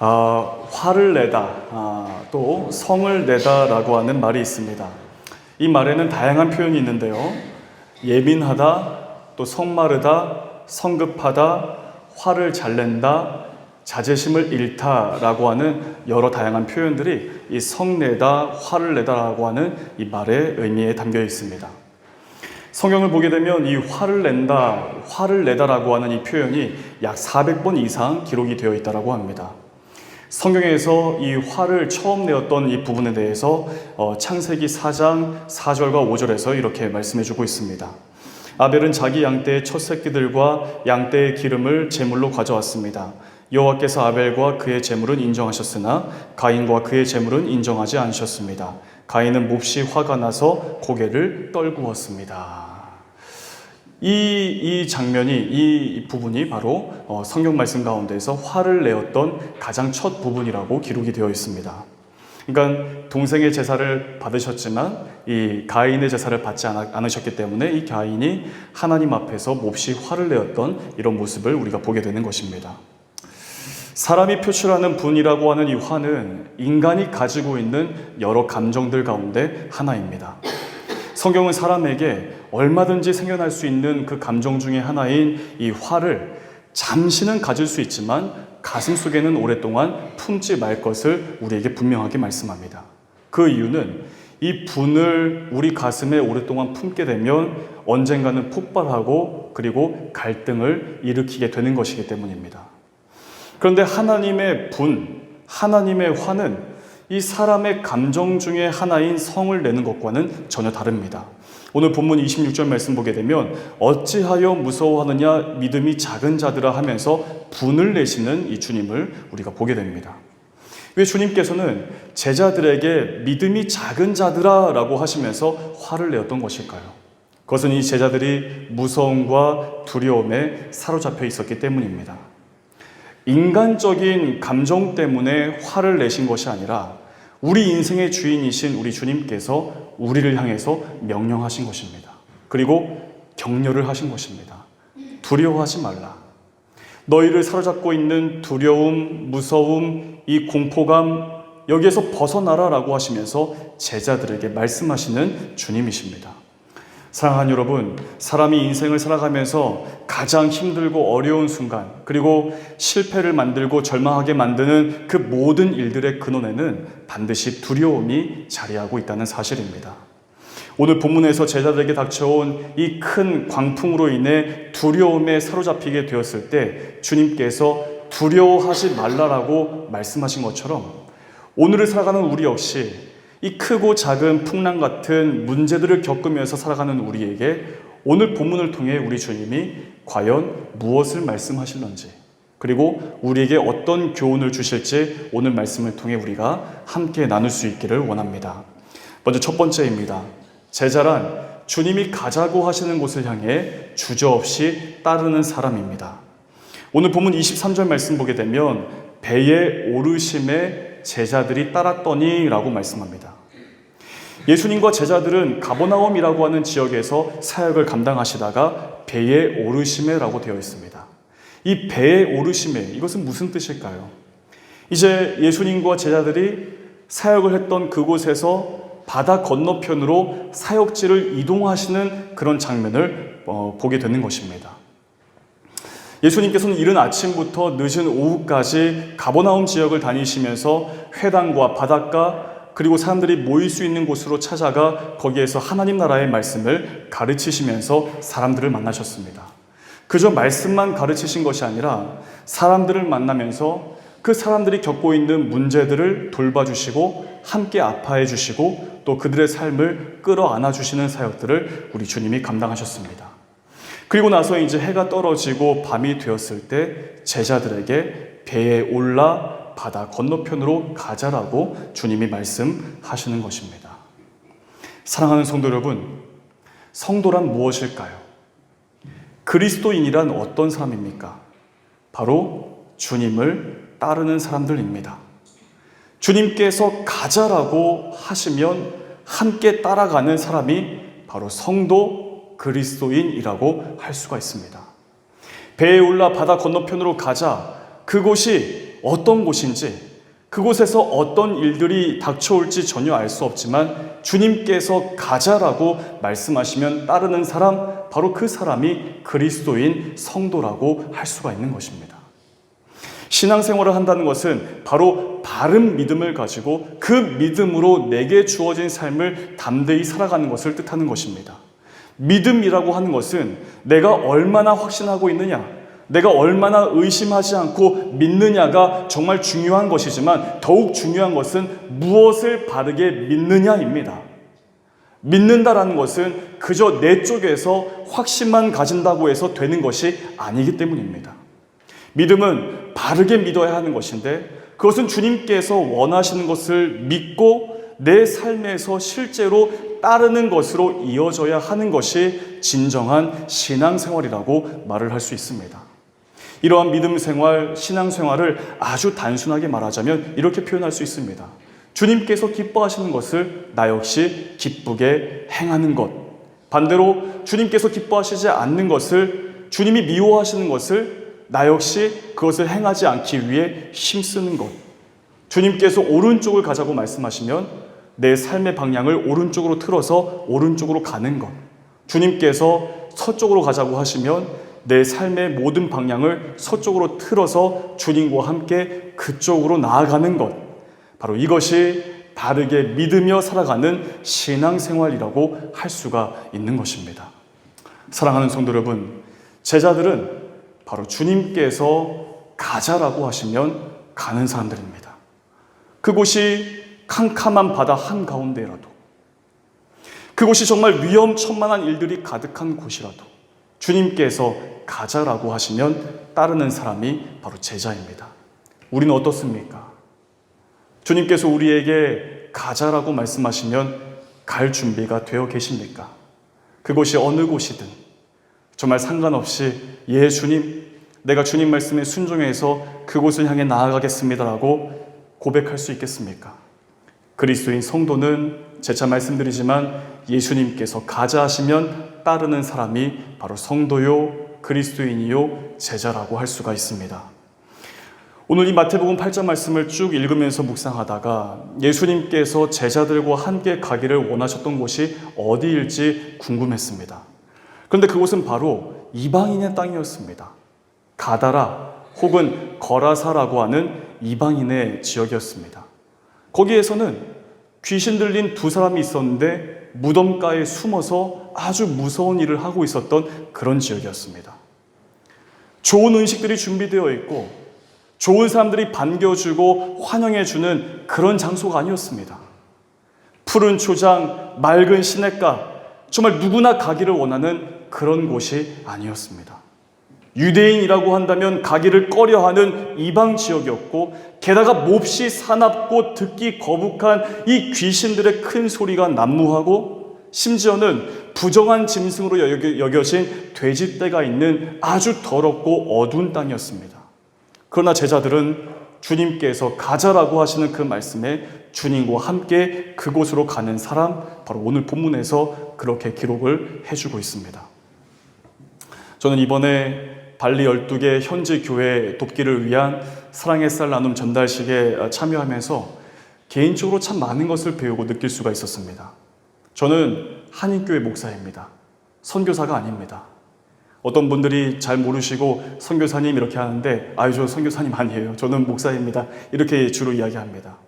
화를 내다, 또 성을 내다라고 하는 말이 있습니다. 이 말에는 다양한 표현이 있는데요. 예민하다, 또 성마르다, 성급하다, 화를 잘 낸다, 자제심을 잃다라고 하는 여러 다양한 표현들이 이 성내다, 화를 내다라고 하는 이 말의 의미에 담겨 있습니다. 성경을 보게 되면 이 화를 낸다, 화를 내다라고 하는 이 표현이 약 400번 이상 기록이 되어 있다고 합니다. 성경에서 이 화를 처음 내었던 이 부분에 대해서 창세기 4장 4절과 5절에서 이렇게 말씀해 주고 있습니다. 아벨은 자기 양떼의 첫 새끼들과 양떼의 기름을 제물로 가져왔습니다. 여호와께서 아벨과 그의 제물은 인정하셨으나 가인과 그의 제물은 인정하지 않으셨습니다. 가인은 몹시 화가 나서 고개를 떨구었습니다. 이 장면이, 이 부분이 바로 성경 말씀 가운데서 화를 내었던 가장 첫 부분이라고 기록이 되어 있습니다. 그러니까 동생의 제사를 받으셨지만 이 가인의 제사를 받지 않으셨기 때문에 이 가인이 하나님 앞에서 몹시 화를 내었던 이런 모습을 우리가 보게 되는 것입니다. 사람이 표출하는 분이라고 하는 이 화는 인간이 가지고 있는 여러 감정들 가운데 하나입니다. 성경은 사람에게 얼마든지 생겨날 수 있는 그 감정 중에 하나인 이 화를 잠시는 가질 수 있지만 가슴 속에는 오랫동안 품지 말 것을 우리에게 분명하게 말씀합니다. 그 이유는 이 분을 우리 가슴에 오랫동안 품게 되면 언젠가는 폭발하고 그리고 갈등을 일으키게 되는 것이기 때문입니다. 그런데 하나님의 분, 하나님의 화는 이 사람의 감정 중에 하나인 성을 내는 것과는 전혀 다릅니다. 오늘 본문 26절 말씀 보게 되면 어찌하여 무서워하느냐 믿음이 작은 자들아 하면서 분을 내시는 이 주님을 우리가 보게 됩니다. 왜 주님께서는 제자들에게 믿음이 작은 자들아 라고 하시면서 화를 내었던 것일까요? 그것은 이 제자들이 무서움과 두려움에 사로잡혀 있었기 때문입니다. 인간적인 감정 때문에 화를 내신 것이 아니라 우리 인생의 주인이신 우리 주님께서 우리를 향해서 명령하신 것입니다. 그리고 격려를 하신 것입니다. 두려워하지 말라. 너희를 사로잡고 있는 두려움, 무서움, 이 공포감, 여기에서 벗어나라라고 하시면서 제자들에게 말씀하시는 주님이십니다. 사랑하는 여러분, 사람이 인생을 살아가면서 가장 힘들고 어려운 순간, 그리고 실패를 만들고 절망하게 만드는 그 모든 일들의 근원에는 반드시 두려움이 자리하고 있다는 사실입니다. 오늘 본문에서 제자들에게 닥쳐온 이 큰 광풍으로 인해 두려움에 사로잡히게 되었을 때 주님께서 두려워하지 말라라고 말씀하신 것처럼 오늘을 살아가는 우리 역시 이 크고 작은 풍랑 같은 문제들을 겪으면서 살아가는 우리에게 오늘 본문을 통해 우리 주님이 과연 무엇을 말씀하실런지, 그리고 우리에게 어떤 교훈을 주실지 오늘 말씀을 통해 우리가 함께 나눌 수 있기를 원합니다. 먼저 첫 번째입니다. 제자란 주님이 가자고 하시는 곳을 향해 주저없이 따르는 사람입니다. 오늘 본문 23절 말씀 보게 되면 배에 오르심에 제자들이 따랐더니 라고 말씀합니다. 예수님과 제자들은 가버나움이라고 하는 지역에서 사역을 감당하시다가 배에 오르심에 라고 되어 있습니다. 이 배에 오르심에, 이것은 무슨 뜻일까요? 이제 예수님과 제자들이 사역을 했던 그곳에서 바다 건너편으로 사역지를 이동하시는 그런 장면을 보게 되는 것입니다. 예수님께서는 이른 아침부터 늦은 오후까지 가버나움 지역을 다니시면서 회당과 바닷가 그리고 사람들이 모일 수 있는 곳으로 찾아가 거기에서 하나님 나라의 말씀을 가르치시면서 사람들을 만나셨습니다. 그저 말씀만 가르치신 것이 아니라 사람들을 만나면서 그 사람들이 겪고 있는 문제들을 돌봐주시고 함께 아파해 주시고 또 그들의 삶을 끌어안아 주시는 사역들을 우리 주님이 감당하셨습니다. 그리고 나서 이제 해가 떨어지고 밤이 되었을 때 제자들에게 배에 올라 바다 건너편으로 가자라고 주님이 말씀하시는 것입니다. 사랑하는 성도 여러분, 성도란 무엇일까요? 그리스도인이란 어떤 사람입니까? 바로 주님을 따르는 사람들입니다. 주님께서 가자라고 하시면 함께 따라가는 사람이 바로 성도 그리스도인이라고 할 수가 있습니다. 배에 올라 바다 건너편으로 가자. 그곳이 어떤 곳인지, 그곳에서 어떤 일들이 닥쳐올지 전혀 알 수 없지만 주님께서 가자라고 말씀하시면 따르는 사람, 바로 그 사람이 그리스도인 성도라고 할 수가 있는 것입니다. 신앙생활을 한다는 것은 바로 바른 믿음을 가지고 그 믿음으로 내게 주어진 삶을 담대히 살아가는 것을 뜻하는 것입니다. 믿음이라고 하는 것은 내가 얼마나 확신하고 있느냐, 내가 얼마나 의심하지 않고 믿느냐가 정말 중요한 것이지만 더욱 중요한 것은 무엇을 바르게 믿느냐입니다. 믿는다라는 것은 그저 내 쪽에서 확신만 가진다고 해서 되는 것이 아니기 때문입니다. 믿음은 바르게 믿어야 하는 것인데 그것은 주님께서 원하시는 것을 믿고 내 삶에서 실제로 따르는 것으로 이어져야 하는 것이 진정한 신앙생활이라고 말을 할 수 있습니다. 이러한 믿음 생활, 신앙생활을 아주 단순하게 말하자면 이렇게 표현할 수 있습니다. 주님께서 기뻐하시는 것을 나 역시 기쁘게 행하는 것. 반대로 주님께서 기뻐하시지 않는 것을, 주님이 미워하시는 것을 나 역시 그것을 행하지 않기 위해 힘쓰는 것. 주님께서 오른쪽을 가자고 말씀하시면 내 삶의 방향을 오른쪽으로 틀어서 오른쪽으로 가는 것. 주님께서 서쪽으로 가자고 하시면 내 삶의 모든 방향을 서쪽으로 틀어서 주님과 함께 그쪽으로 나아가는 것. 바로 이것이 바르게 믿으며 살아가는 신앙생활이라고 할 수가 있는 것입니다. 사랑하는 성도 여러분, 제자들은 바로 주님께서 가자라고 하시면 가는 사람들입니다. 그곳이 캄캄한 바다 한가운데라도, 그곳이 정말 위험천만한 일들이 가득한 곳이라도 주님께서 가자라고 하시면 따르는 사람이 바로 제자입니다. 우리는 어떻습니까? 주님께서 우리에게 가자라고 말씀하시면 갈 준비가 되어 계십니까? 그곳이 어느 곳이든 정말 상관없이 예 주님, 내가 주님 말씀에 순종해서 그곳을 향해 나아가겠습니다라고 고백할 수 있겠습니까? 그리스도인 성도는 재차 말씀드리지만 예수님께서 가자 하시면 따르는 사람이 바로 성도요, 그리스도인이요, 제자라고 할 수가 있습니다. 오늘 이 마태복음 8장 말씀을 쭉 읽으면서 묵상하다가 예수님께서 제자들과 함께 가기를 원하셨던 곳이 어디일지 궁금했습니다. 그런데 그곳은 바로 이방인의 땅이었습니다. 가다라 혹은 거라사라고 하는 이방인의 지역이었습니다. 거기에서는 귀신 들린 두 사람이 있었는데 무덤가에 숨어서 아주 무서운 일을 하고 있었던 그런 지역이었습니다. 좋은 음식들이 준비되어 있고 좋은 사람들이 반겨주고 환영해주는 그런 장소가 아니었습니다. 푸른 초장, 맑은 시냇가, 정말 누구나 가기를 원하는 그런 곳이 아니었습니다. 유대인이라고 한다면 가기를 꺼려하는 이방 지역이었고 게다가 몹시 사납고 듣기 거북한 이 귀신들의 큰 소리가 난무하고 심지어는 부정한 짐승으로 여겨진 돼지떼가 있는 아주 더럽고 어두운 땅이었습니다. 그러나 제자들은 주님께서 가자라고 하시는 그 말씀에 주님과 함께 그곳으로 가는 사람, 바로 오늘 본문에서 그렇게 기록을 해주고 있습니다. 저는 이번에 발리 12개 현지 교회 돕기를 위한 사랑의 쌀 나눔 전달식에 참여하면서 개인적으로 참 많은 것을 배우고 느낄 수가 있었습니다. 저는 한인교회 목사입니다. 선교사가 아닙니다. 어떤 분들이 잘 모르시고 선교사님 이렇게 하는데 저 선교사님 아니에요. 저는 목사입니다. 이렇게 주로 이야기합니다.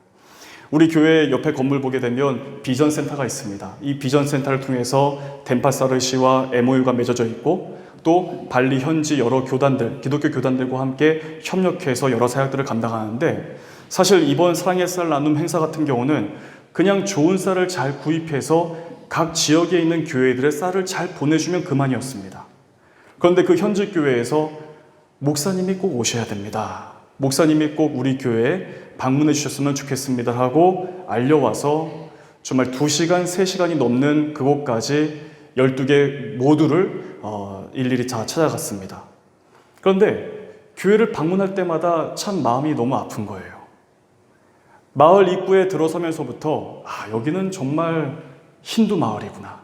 우리 교회 옆에 건물 보게 되면 비전센터가 있습니다. 이 비전센터를 통해서 덴파사르시와 MOU가 맺어져 있고 또 발리 현지 여러 교단들, 기독교 교단들과 함께 협력해서 여러 사역들을 감당하는데 사실 이번 사랑의 쌀 나눔 행사 같은 경우는 그냥 좋은 쌀을 잘 구입해서 각 지역에 있는 교회들의 쌀을 잘 보내주면 그만이었습니다. 그런데 그 현지 교회에서 목사님이 꼭 오셔야 됩니다. 목사님이 꼭 우리 교회에 방문해 주셨으면 좋겠습니다 하고 알려와서 정말 2시간, 3시간이 넘는 그곳까지 12개 모두를 일일이 다 찾아갔습니다. 그런데 교회를 방문할 때마다 참 마음이 너무 아픈 거예요. 마을 입구에 들어서면서부터 여기는 정말 힌두 마을이구나.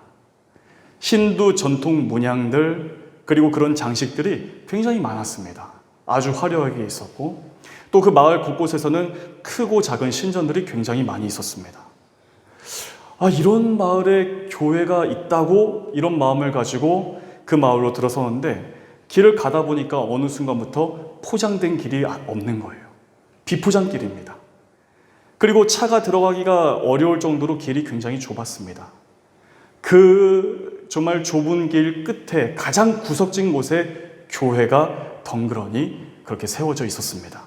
힌두 전통 문양들 그리고 그런 장식들이 굉장히 많았습니다. 아주 화려하게 있었고 또 그 마을 곳곳에서는 크고 작은 신전들이 굉장히 많이 있었습니다. 이런 마을에 교회가 있다고 이런 마음을 가지고 그 마을로 들어서는데 길을 가다 보니까 어느 순간부터 포장된 길이 없는 거예요. 비포장길입니다. 그리고 차가 들어가기가 어려울 정도로 길이 굉장히 좁았습니다. 그 정말 좁은 길 끝에 가장 구석진 곳에 교회가 덩그러니 그렇게 세워져 있었습니다.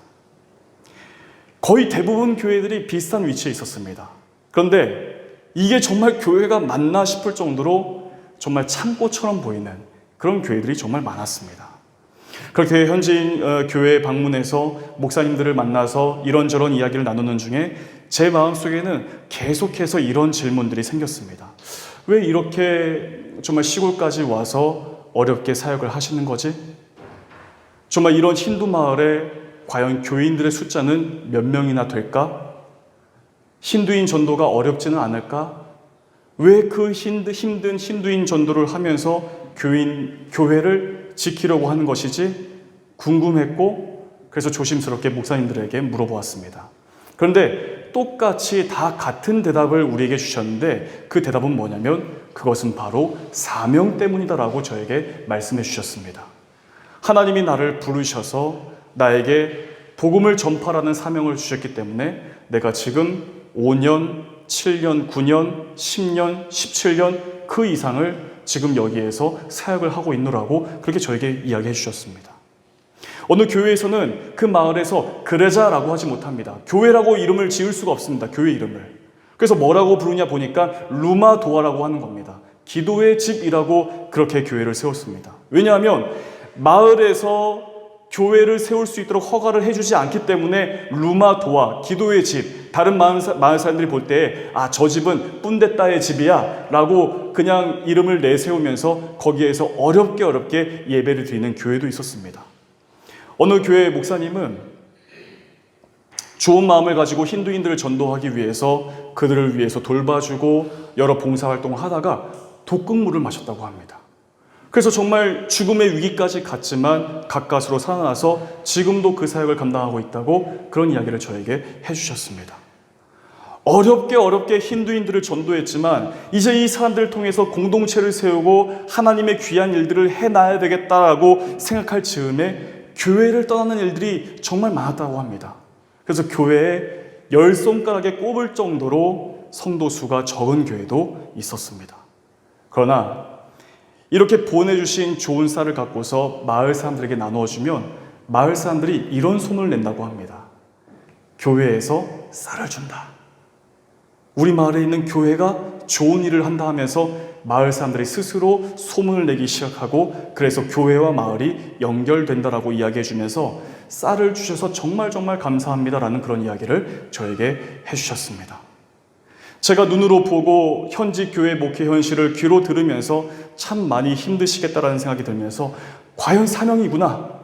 거의 대부분 교회들이 비슷한 위치에 있었습니다. 그런데 이게 정말 교회가 맞나 싶을 정도로 정말 창고처럼 보이는 그런 교회들이 정말 많았습니다. 그렇게 현지인 교회에 방문해서 목사님들을 만나서 이런저런 이야기를 나누는 중에 제 마음속에는 계속해서 이런 질문들이 생겼습니다. 왜 이렇게 정말 시골까지 와서 어렵게 사역을 하시는 거지? 정말 이런 힌두 마을에 과연 교인들의 숫자는 몇 명이나 될까? 힌두인 전도가 어렵지는 않을까? 왜 그 힘든 힌두인 전도를 하면서 교회를 지키려고 하는 것이지? 궁금했고 그래서 조심스럽게 목사님들에게 물어보았습니다. 그런데 똑같이 다 같은 대답을 우리에게 주셨는데 그 대답은 뭐냐면 그것은 바로 사명 때문이다라고 저에게 말씀해 주셨습니다. 하나님이 나를 부르셔서 나에게 복음을 전파라는 사명을 주셨기 때문에 내가 지금 5년, 7년, 9년, 10년, 17년 그 이상을 지금 여기에서 사역을 하고 있노라고 그렇게 저에게 이야기해 주셨습니다. 어느 교회에서는 그 마을에서 그레자라고 하지 못합니다. 교회라고 이름을 지을 수가 없습니다. 교회 이름을. 그래서 뭐라고 부르냐 보니까 루마도아라고 하는 겁니다. 기도의 집이라고 그렇게 교회를 세웠습니다. 왜냐하면 마을에서 교회를 세울 수 있도록 허가를 해주지 않기 때문에 루마도아, 기도의 집, 다른 마을 사람들이 볼 때 저 집은 뿜데따의 집이야 라고 그냥 이름을 내세우면서 거기에서 어렵게 예배를 드리는 교회도 있었습니다. 어느 교회 목사님은 좋은 마음을 가지고 힌두인들을 전도하기 위해서 그들을 위해서 돌봐주고 여러 봉사활동을 하다가 독극물을 마셨다고 합니다. 그래서 정말 죽음의 위기까지 갔지만 가까스로 살아나서 지금도 그 사역을 감당하고 있다고 그런 이야기를 저에게 해주셨습니다. 어렵게 힌두인들을 전도했지만 이제 이 사람들을 통해서 공동체를 세우고 하나님의 귀한 일들을 해놔야 되겠다라고 생각할 즈음에 교회를 떠나는 일들이 정말 많았다고 합니다. 그래서 교회에 10손가락에 꼽을 정도로 성도 수가 적은 교회도 있었습니다. 그러나 이렇게 보내주신 좋은 쌀을 갖고서 마을 사람들에게 나누어주면 마을 사람들이 이런 소문을 낸다고 합니다. 교회에서 쌀을 준다. 우리 마을에 있는 교회가 좋은 일을 한다 하면서 마을 사람들이 스스로 소문을 내기 시작하고 그래서 교회와 마을이 연결된다라고 이야기해 주면서 쌀을 주셔서 정말 감사합니다라는 그런 이야기를 저에게 해주셨습니다. 제가 눈으로 보고 현지 교회 목회 현실을 귀로 들으면서 참 많이 힘드시겠다라는 생각이 들면서 과연 사명이구나.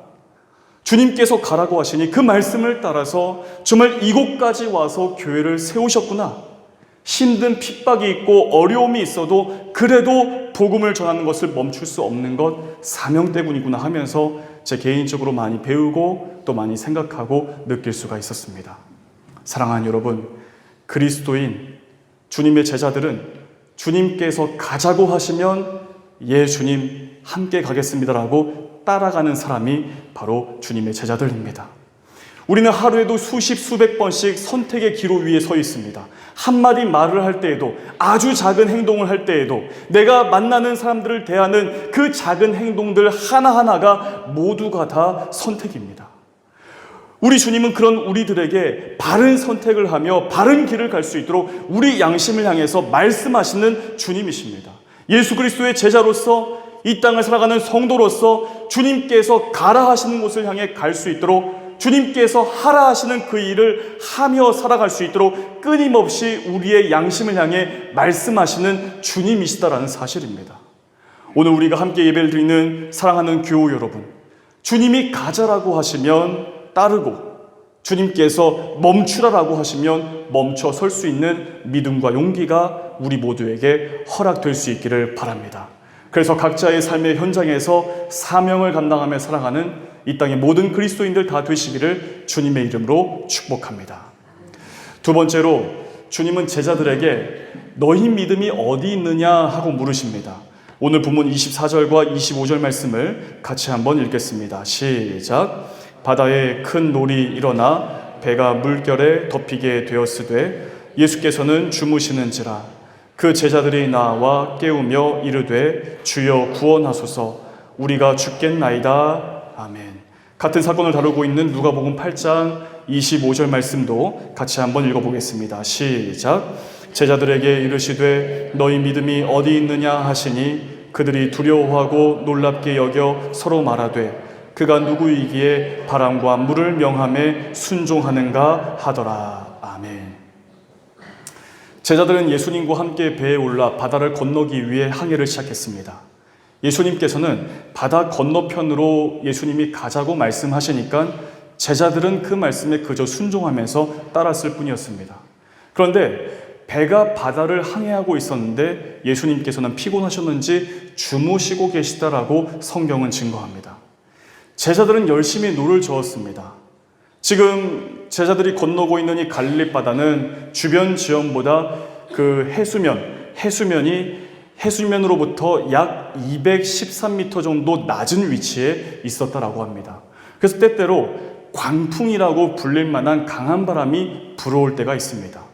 주님께서 가라고 하시니 그 말씀을 따라서 정말 이곳까지 와서 교회를 세우셨구나. 힘든 핍박이 있고 어려움이 있어도 그래도 복음을 전하는 것을 멈출 수 없는 것 사명 때문이구나 하면서 제 개인적으로 많이 배우고 또 많이 생각하고 느낄 수가 있었습니다. 사랑하는 여러분, 그리스도인 주님의 제자들은 주님께서 가자고 하시면 예 주님 함께 가겠습니다라고 따라가는 사람이 바로 주님의 제자들입니다. 우리는 하루에도 수십 수백 번씩 선택의 기로 위에 서 있습니다. 한마디 말을 할 때에도 아주 작은 행동을 할 때에도 내가 만나는 사람들을 대하는 그 작은 행동들 하나하나가 모두가 다 선택입니다. 우리 주님은 그런 우리들에게 바른 선택을 하며 바른 길을 갈 수 있도록 우리 양심을 향해서 말씀하시는 주님이십니다. 예수 그리스도의 제자로서 이 땅을 살아가는 성도로서 주님께서 가라 하시는 곳을 향해 갈 수 있도록 주님께서 하라 하시는 그 일을 하며 살아갈 수 있도록 끊임없이 우리의 양심을 향해 말씀하시는 주님이시다라는 사실입니다. 오늘 우리가 함께 예배를 드리는 사랑하는 교우 여러분, 주님이 가자라고 하시면 따르고 주님께서 멈추라라고 하시면 멈춰 설 수 있는 믿음과 용기가 우리 모두에게 허락될 수 있기를 바랍니다. 그래서 각자의 삶의 현장에서 사명을 감당하며 살아가는 이 땅의 모든 그리스도인들 다 되시기를 주님의 이름으로 축복합니다. 두 번째로 주님은 제자들에게 너희 믿음이 어디 있느냐 하고 물으십니다. 오늘 본문 24절과 25절 말씀을 같이 한번 읽겠습니다. 시작. 바다에 큰 놀이 일어나 배가 물결에 덮이게 되었으되 예수께서는 주무시는지라. 그 제자들이 나와 깨우며 이르되 주여 구원하소서 우리가 죽겠나이다. 아멘. 같은 사건을 다루고 있는 누가복음 8장 25절 말씀도 같이 한번 읽어보겠습니다. 시작. 제자들에게 이르시되 너희 믿음이 어디 있느냐 하시니 그들이 두려워하고 놀랍게 여겨 서로 말하되 그가 누구이기에 바람과 물을 명함에 순종하는가 하더라. 아멘. 제자들은 예수님과 함께 배에 올라 바다를 건너기 위해 항해를 시작했습니다. 예수님께서는 바다 건너편으로 예수님이 가자고 말씀하시니까 제자들은 그 말씀에 그저 순종하면서 따랐을 뿐이었습니다. 그런데 배가 바다를 항해하고 있었는데 예수님께서는 피곤하셨는지 주무시고 계시다라고 성경은 증거합니다. 제자들은 열심히 노를 저었습니다. 지금 제자들이 건너고 있는 이 갈릴리 바다는 주변 지형보다 그 해수면으로부터 약 213m 정도 낮은 위치에 있었다라고 합니다. 그래서 때때로 광풍이라고 불릴 만한 강한 바람이 불어올 때가 있습니다.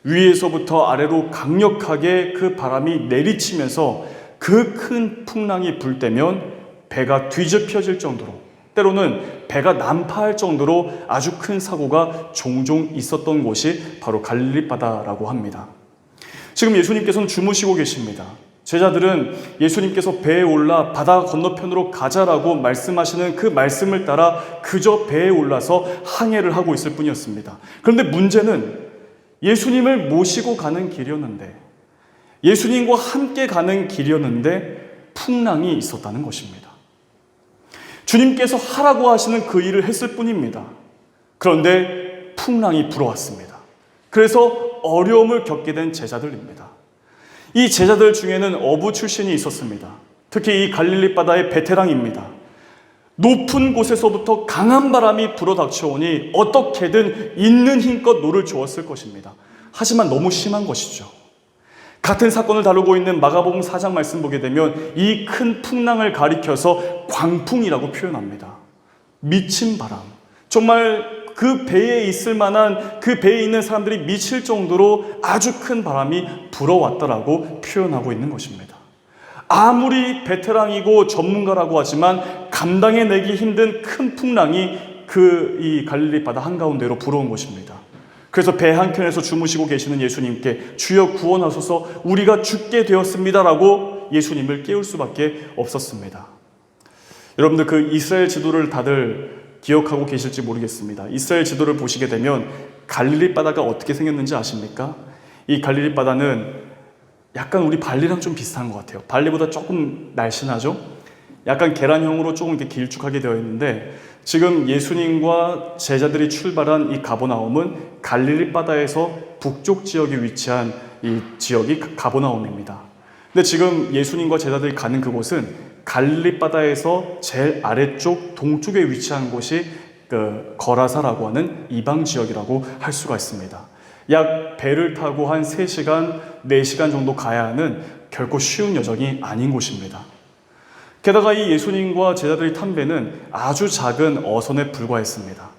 위에서부터 아래로 강력하게 그 바람이 내리치면서 그 큰 풍랑이 불 때면 배가 뒤집혀질 정도로, 때로는 배가 난파할 정도로 아주 큰 사고가 종종 있었던 곳이 바로 갈릴리 바다라고 합니다. 지금 예수님께서는 주무시고 계십니다. 제자들은 예수님께서 배에 올라 바다 건너편으로 가자라고 말씀하시는 그 말씀을 따라 그저 배에 올라서 항해를 하고 있을 뿐이었습니다. 그런데 문제는 예수님을 모시고 가는 길이었는데, 예수님과 함께 가는 길이었는데 풍랑이 있었다는 것입니다. 주님께서 하라고 하시는 그 일을 했을 뿐입니다. 그런데 풍랑이 불어왔습니다. 그래서 어려움을 겪게 된 제자들입니다. 이 제자들 중에는 어부 출신이 있었습니다. 특히 이 갈릴리 바다의 베테랑입니다. 높은 곳에서부터 강한 바람이 불어닥쳐오니 어떻게든 있는 힘껏 노를 저었을 것입니다. 하지만 너무 심한 것이죠. 같은 사건을 다루고 있는 마가복음 4장 말씀 보게 되면 이 큰 풍랑을 가리켜서 광풍이라고 표현합니다. 미친 바람. 정말 그 배에 있을 만한, 그 배에 있는 사람들이 미칠 정도로 아주 큰 바람이 불어왔다라고 표현하고 있는 것입니다. 아무리 베테랑이고 전문가라고 하지만 감당해내기 힘든 큰 풍랑이 이 갈릴리 바다 한가운데로 불어온 것입니다. 그래서 배 한켠에서 주무시고 계시는 예수님께 주여 구원하소서 우리가 죽게 되었습니다라고 예수님을 깨울 수밖에 없었습니다. 여러분들 그 이스라엘 지도를 다들 기억하고 계실지 모르겠습니다. 이스라엘 지도를 보시게 되면 갈릴리 바다가 어떻게 생겼는지 아십니까? 이 갈릴리 바다는 약간 우리 발리랑 좀 비슷한 것 같아요. 발리보다 조금 날씬하죠? 약간 계란형으로 조금 이렇게 길쭉하게 되어 있는데 지금 예수님과 제자들이 출발한 이 가버나움은 갈릴리 바다에서 북쪽 지역에 위치한 이 지역이 가버나움입니다. 근데 지금 예수님과 제자들이 가는 그곳은 갈릴리 바다에서 제일 아래쪽 동쪽에 위치한 곳이 그 거라사라고 하는 이방 지역이라고 할 수가 있습니다. 약 배를 타고 한 3시간, 4시간 정도 가야 하는 결코 쉬운 여정이 아닌 곳입니다. 게다가 이 예수님과 제자들이 탄 배는 아주 작은 어선에 불과했습니다.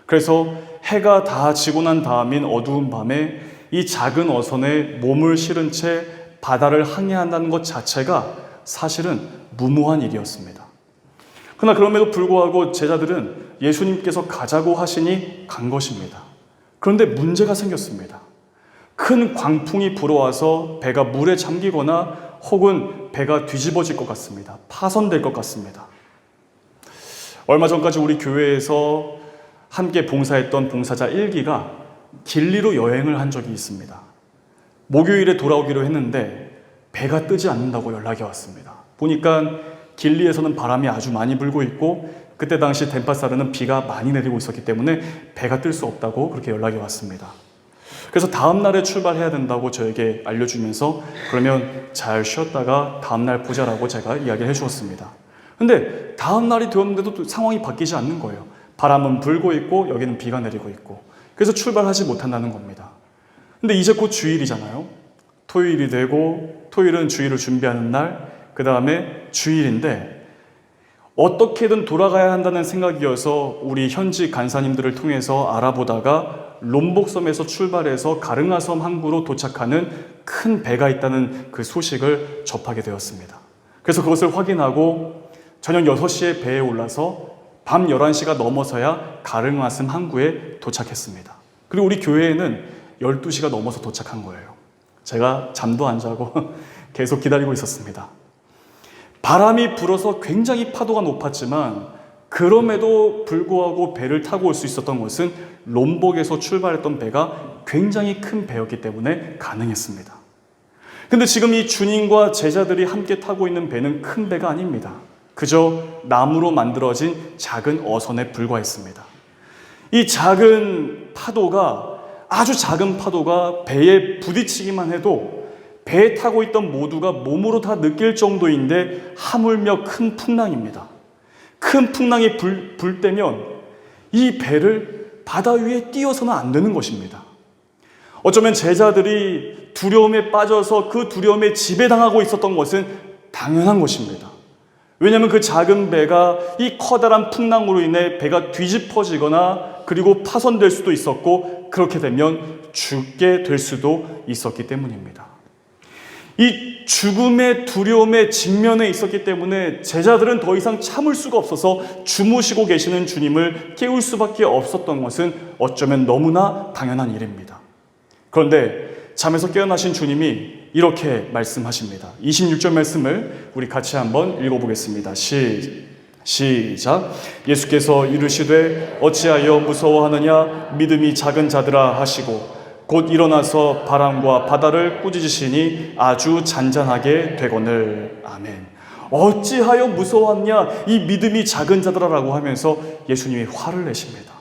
그래서 해가 다 지고 난 다음인 어두운 밤에 이 작은 어선에 몸을 실은 채 바다를 항해한다는 것 자체가 사실은 무모한 일이었습니다. 그러나 그럼에도 불구하고 제자들은 예수님께서 가자고 하시니 간 것입니다. 그런데 문제가 생겼습니다. 큰 광풍이 불어와서 배가 물에 잠기거나 혹은 배가 뒤집어질 것 같습니다. 파손될 것 같습니다. 얼마 전까지 우리 교회에서 함께 봉사했던 봉사자 1기가 길리로 여행을 한 적이 있습니다. 목요일에 돌아오기로 했는데 배가 뜨지 않는다고 연락이 왔습니다. 보니까 길리에서는 바람이 아주 많이 불고 있고 그때 당시 덴파사르는 비가 많이 내리고 있었기 때문에 배가 뜰 수 없다고 그렇게 연락이 왔습니다. 그래서 다음 날에 출발해야 된다고 저에게 알려주면서 그러면 잘 쉬었다가 다음 날 보자라고 제가 이야기를 해주었습니다. 근데 다음 날이 되었는데도 또 상황이 바뀌지 않는 거예요. 바람은 불고 있고 여기는 비가 내리고 있고. 그래서 출발하지 못한다는 겁니다. 근데 이제 곧 주일이잖아요. 토요일이 되고 토요일은 주일을 준비하는 날, 그 다음에 주일인데 어떻게든 돌아가야 한다는 생각이어서 우리 현지 간사님들을 통해서 알아보다가 롬복섬에서 출발해서 가르나섬 항구로 도착하는 큰 배가 있다는 그 소식을 접하게 되었습니다. 그래서 그것을 확인하고 저녁 6시에 배에 올라서 밤 11시가 넘어서야 가르나섬 항구에 도착했습니다. 그리고 우리 교회에는 12시가 넘어서 도착한 거예요. 제가 잠도 안 자고 계속 기다리고 있었습니다. 바람이 불어서 굉장히 파도가 높았지만 그럼에도 불구하고 배를 타고 올 수 있었던 것은 롬복에서 출발했던 배가 굉장히 큰 배였기 때문에 가능했습니다. 근데 지금 이 주님과 제자들이 함께 타고 있는 배는 큰 배가 아닙니다. 그저 나무로 만들어진 작은 어선에 불과했습니다. 이 아주 작은 파도가 배에 부딪히기만 해도 배에 타고 있던 모두가 몸으로 다 느낄 정도인데 하물며 큰 풍랑입니다. 큰 풍랑이 불 때면 이 배를 바다 위에 띄어서는 안 되는 것입니다. 어쩌면 제자들이 두려움에 빠져서 그 두려움에 지배당하고 있었던 것은 당연한 것입니다. 왜냐하면 그 작은 배가 이 커다란 풍랑으로 인해 배가 뒤집어지거나 그리고 파손될 수도 있었고 그렇게 되면 죽게 될 수도 있었기 때문입니다. 이 죽음의 두려움에 직면해 있었기 때문에 제자들은 더 이상 참을 수가 없어서 주무시고 계시는 주님을 깨울 수밖에 없었던 것은 어쩌면 너무나 당연한 일입니다. 그런데 잠에서 깨어나신 주님이 이렇게 말씀하십니다. 26절 말씀을 우리 같이 한번 읽어보겠습니다. 시작. 예수께서 이르시되 어찌하여 무서워하느냐 믿음이 작은 자들아 하시고 곧 일어나서 바람과 바다를 꾸짖으시니 아주 잔잔하게 되거늘. 아멘. 어찌하여 무서웠냐 이 믿음이 작은 자들아라고 하면서 예수님이 화를 내십니다.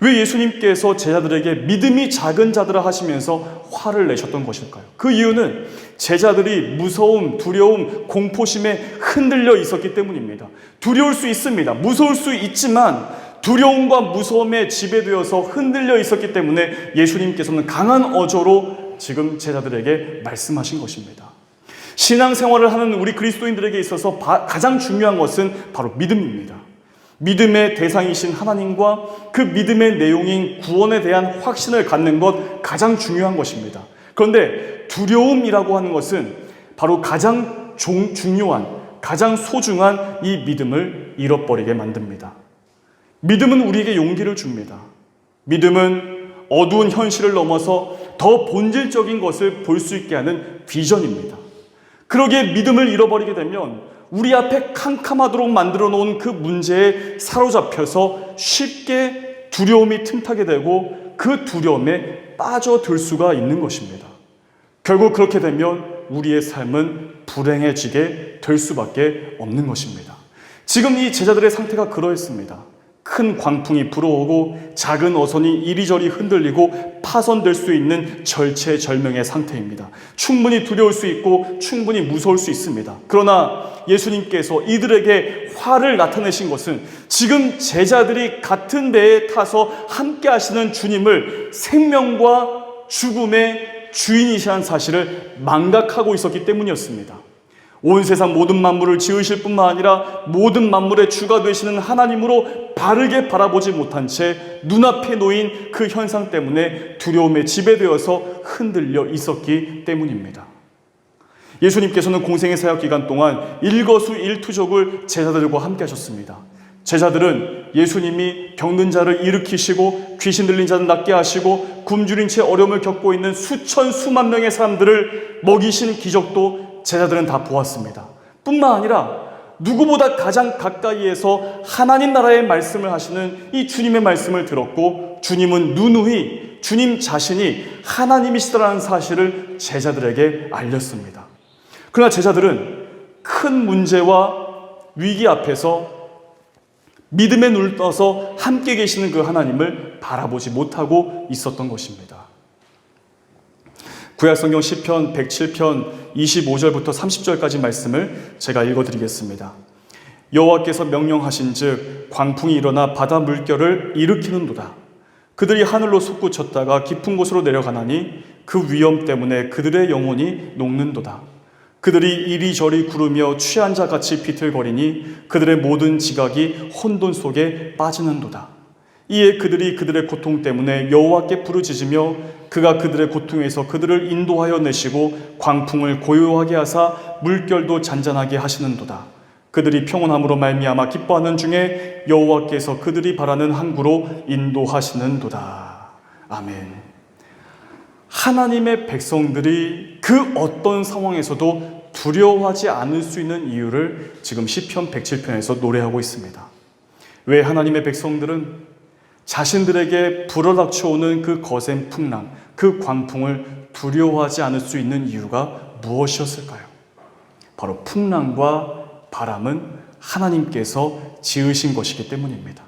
왜 예수님께서 제자들에게 믿음이 작은 자들아 하시면서 화를 내셨던 것일까요? 그 이유는 제자들이 무서움, 두려움, 공포심에 흔들려 있었기 때문입니다. 두려울 수 있습니다. 무서울 수 있지만 두려움과 무서움에 지배되어서 흔들려 있었기 때문에 예수님께서는 강한 어조로 지금 제자들에게 말씀하신 것입니다. 신앙생활을 하는 우리 그리스도인들에게 있어서 가장 중요한 것은 바로 믿음입니다. 믿음의 대상이신 하나님과 그 믿음의 내용인 구원에 대한 확신을 갖는 것 가장 중요한 것입니다. 그런데 두려움이라고 하는 것은 바로 가장 중요한, 가장 소중한 이 믿음을 잃어버리게 만듭니다. 믿음은 우리에게 용기를 줍니다. 믿음은 어두운 현실을 넘어서 더 본질적인 것을 볼 수 있게 하는 비전입니다. 그러기에 믿음을 잃어버리게 되면 우리 앞에 캄캄하도록 만들어 놓은 그 문제에 사로잡혀서 쉽게 두려움이 틈타게 되고 그 두려움에 빠져들 수가 있는 것입니다. 결국 그렇게 되면 우리의 삶은 불행해지게 될 수밖에 없는 것입니다. 지금 이 제자들의 상태가 그러했습니다. 큰 광풍이 불어오고 작은 어선이 이리저리 흔들리고 파손될 수 있는 절체절명의 상태입니다. 충분히 두려울 수 있고 충분히 무서울 수 있습니다. 그러나 예수님께서 이들에게 화를 나타내신 것은 지금 제자들이 같은 배에 타서 함께 하시는 주님을 생명과 죽음의 주인이시라는 사실을 망각하고 있었기 때문이었습니다. 온 세상 모든 만물을 지으실 뿐만 아니라 모든 만물의 주가 되시는 하나님으로 바르게 바라보지 못한 채 눈앞에 놓인 그 현상 때문에 두려움에 지배되어서 흔들려 있었기 때문입니다. 예수님께서는 공생의 사역 기간 동안 일거수일투족을 제자들과 함께 하셨습니다. 제자들은 예수님이 병든 자를 일으키시고 귀신 들린 자를 낫게 하시고 굶주린 채 어려움을 겪고 있는 수천 수만 명의 사람들을 먹이신 기적도 제자들은 다 보았습니다. 뿐만 아니라 누구보다 가장 가까이에서 하나님 나라의 말씀을 하시는 이 주님의 말씀을 들었고 주님은 누누이 주님 자신이 하나님이시다라는 사실을 제자들에게 알렸습니다. 그러나 제자들은 큰 문제와 위기 앞에서 믿음에 눈을 떠서 함께 계시는 그 하나님을 바라보지 못하고 있었던 것입니다. 구약성경 시편 107편 25절부터 30절까지 말씀을 제가 읽어드리겠습니다. 여호와께서 명령하신즉 광풍이 일어나 바다 물결을 일으키는도다. 그들이 하늘로 솟구쳤다가 깊은 곳으로 내려가나니 그 위험 때문에 그들의 영혼이 녹는도다. 그들이 이리저리 구르며 취한 자 같이 비틀거리니 그들의 모든 지각이 혼돈 속에 빠지는도다. 이에 그들이 그들의 고통 때문에 여호와께 부르짖으며 그가 그들의 고통에서 그들을 인도하여 내시고 광풍을 고요하게 하사 물결도 잔잔하게 하시는도다. 그들이 평온함으로 말미암아 기뻐하는 중에 여호와께서 그들이 바라는 항구로 인도하시는도다. 아멘. 하나님의 백성들이 그 어떤 상황에서도 두려워하지 않을 수 있는 이유를 지금 시편 107편에서 노래하고 있습니다. 왜 하나님의 백성들은 자신들에게 불어닥쳐오는 그 거센 풍랑, 그 광풍을 두려워하지 않을 수 있는 이유가 무엇이었을까요? 바로 풍랑과 바람은 하나님께서 지으신 것이기 때문입니다.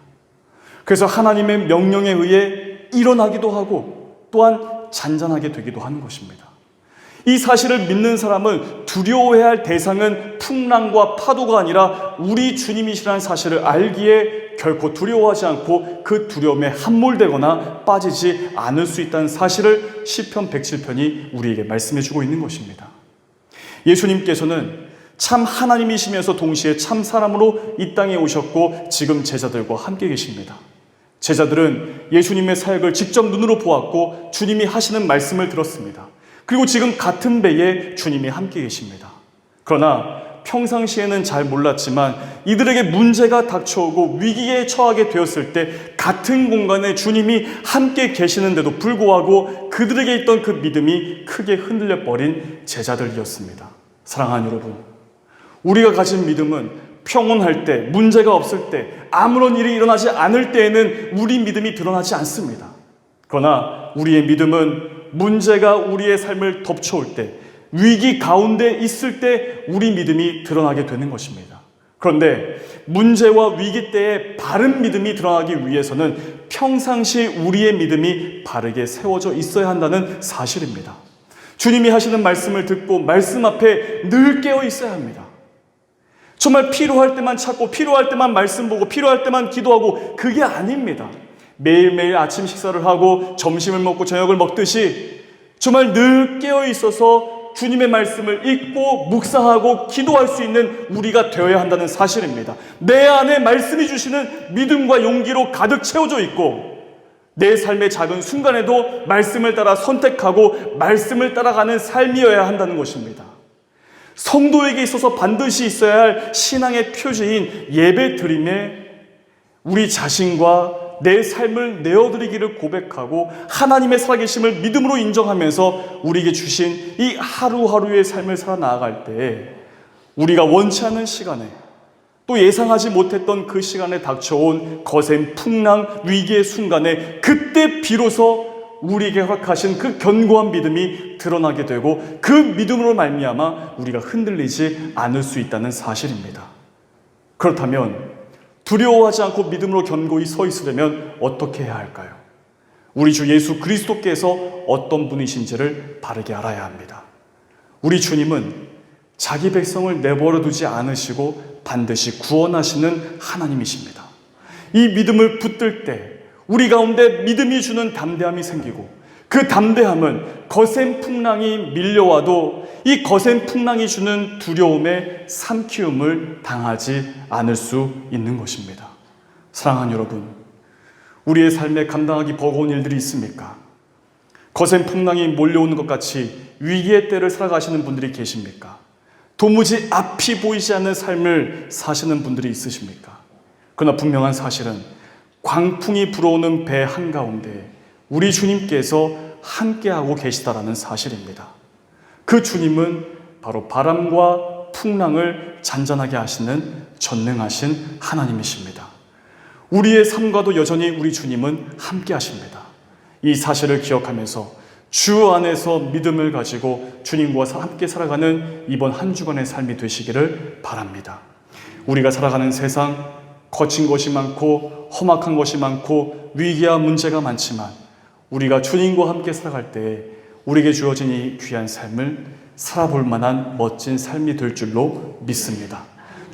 그래서 하나님의 명령에 의해 일어나기도 하고 또한 잔잔하게 되기도 하는 것입니다. 이 사실을 믿는 사람은 두려워해야 할 대상은 풍랑과 파도가 아니라 우리 주님이시라는 사실을 알기에 결코 두려워하지 않고 그 두려움에 함몰되거나 빠지지 않을 수 있다는 사실을 시편 107편이 우리에게 말씀해 주고 있는 것입니다. 예수님께서는 참 하나님이시면서 동시에 참 사람으로 이 땅에 오셨고 지금 제자들과 함께 계십니다. 제자들은 예수님의 사역을 직접 눈으로 보았고 주님이 하시는 말씀을 들었습니다. 그리고 지금 같은 배에 주님이 함께 계십니다. 그러나 평상시에는 잘 몰랐지만 이들에게 문제가 닥쳐오고 위기에 처하게 되었을 때 같은 공간에 주님이 함께 계시는데도 불구하고 그들에게 있던 그 믿음이 크게 흔들려 버린 제자들이었습니다. 사랑하는 여러분, 우리가 가진 믿음은 평온할 때, 문제가 없을 때, 아무런 일이 일어나지 않을 때에는 우리 믿음이 드러나지 않습니다. 그러나 우리의 믿음은 문제가 우리의 삶을 덮쳐올 때, 위기 가운데 있을 때 우리 믿음이 드러나게 되는 것입니다. 그런데 문제와 위기 때에 바른 믿음이 드러나기 위해서는 평상시 우리의 믿음이 바르게 세워져 있어야 한다는 사실입니다. 주님이 하시는 말씀을 듣고 말씀 앞에 늘 깨어 있어야 합니다. 정말 필요할 때만 찾고 필요할 때만 말씀 보고 필요할 때만 기도하고 그게 아닙니다. 매일매일 아침 식사를 하고 점심을 먹고 저녁을 먹듯이 정말 늘 깨어 있어서 주님의 말씀을 읽고 묵상하고 기도할 수 있는 우리가 되어야 한다는 사실입니다. 내 안에 말씀이 주시는 믿음과 용기로 가득 채워져 있고 내 삶의 작은 순간에도 말씀을 따라 선택하고 말씀을 따라가는 삶이어야 한다는 것입니다. 성도에게 있어서 반드시 있어야 할 신앙의 표지인 예배 드림에 우리 자신과 내 삶을 내어드리기를 고백하고 하나님의 살아계심을 믿음으로 인정하면서 우리에게 주신 이 하루하루의 삶을 살아나갈 때 우리가 원치 않는 시간에 또 예상하지 못했던 그 시간에 닥쳐온 거센 풍랑 위기의 순간에 그때 비로소 우리에게 허락하신 그 견고한 믿음이 드러나게 되고 그 믿음으로 말미암아 우리가 흔들리지 않을 수 있다는 사실입니다. 그렇다면 두려워하지 않고 믿음으로 견고히 서 있으려면 어떻게 해야 할까요? 우리 주 예수 그리스도께서 어떤 분이신지를 바르게 알아야 합니다. 우리 주님은 자기 백성을 내버려 두지 않으시고 반드시 구원하시는 하나님이십니다. 이 믿음을 붙들 때 우리 가운데 믿음이 주는 담대함이 생기고 그 담대함은 거센 풍랑이 밀려와도 이 거센 풍랑이 주는 두려움에 삼키움을 당하지 않을 수 있는 것입니다. 사랑하는 여러분, 우리의 삶에 감당하기 버거운 일들이 있습니까? 거센 풍랑이 몰려오는 것 같이 위기의 때를 살아가시는 분들이 계십니까? 도무지 앞이 보이지 않는 삶을 사시는 분들이 있으십니까? 그러나 분명한 사실은 광풍이 불어오는 배 한가운데 우리 주님께서 함께하고 계시다라는 사실입니다. 그 주님은 바로 바람과 풍랑을 잔잔하게 하시는 전능하신 하나님이십니다. 우리의 삶과도 여전히 우리 주님은 함께 하십니다. 이 사실을 기억하면서 주 안에서 믿음을 가지고 주님과 함께 살아가는 이번 한 주간의 삶이 되시기를 바랍니다. 우리가 살아가는 세상 거친 것이 많고 험악한 것이 많고 위기와 문제가 많지만 우리가 주님과 함께 살아갈 때에 우리에게 주어진 이 귀한 삶을 살아볼 만한 멋진 삶이 될 줄로 믿습니다.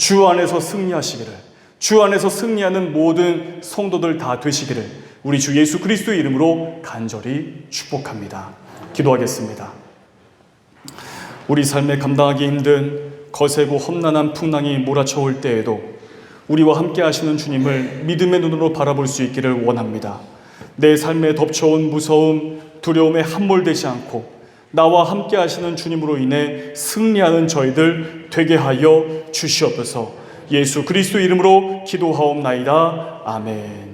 주 안에서 승리하시기를, 주 안에서 승리하는 모든 성도들 다 되시기를 우리 주 예수 그리스도의 이름으로 간절히 축복합니다. 기도하겠습니다. 우리 삶에 감당하기 힘든 거세고 험난한 풍랑이 몰아쳐올 때에도 우리와 함께 하시는 주님을 믿음의 눈으로 바라볼 수 있기를 원합니다. 내 삶에 덮쳐온 무서움, 두려움에 함몰되지 않고 나와 함께 하시는 주님으로 인해 승리하는 저희들 되게 하여 주시옵소서. 예수 그리스도 이름으로 기도하옵나이다. 아멘.